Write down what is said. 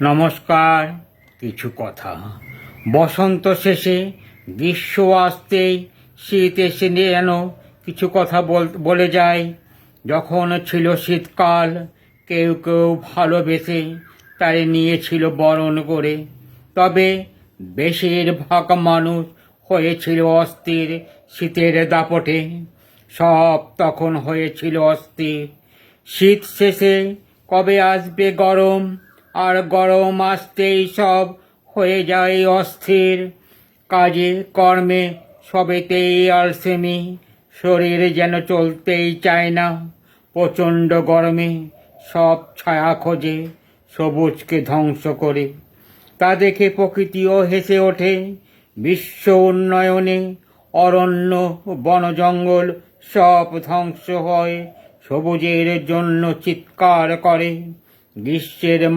নমস্কার। কিছু কথা। বসন্ত শেষে গ্রীষ্ম আসতেই শীত এসে যেন কিছু কথা বলে যায়। যখন ছিল শীতকাল, কেউ কেউ ভালোবেসে তারে নিয়েছিল বরণ করে, তবে বেশিরভাগ মানুষ হয়েছিল অস্থির শীতের দাপটে। সব তখন হয়েছিল অস্থির। শীত শেষে কবে আসবে গরম, আর গরম আসতেই সব হয়ে যায় অস্থির। কাজে কর্মে সবেতেই আলসেমি, শরীর যেন চলতেই চায় না। প্রচণ্ড গরমে সব ছায়া খোঁজে সবুজকে ধ্বংস করে। তা দেখে প্রকৃতিও হেসে ওঠে। বিশ্ব উন্নয়নে অরণ্য বন জঙ্গল সব ধ্বংস হয়, সবুজের জন্য চিৎকার করে। গ্রীষ্মের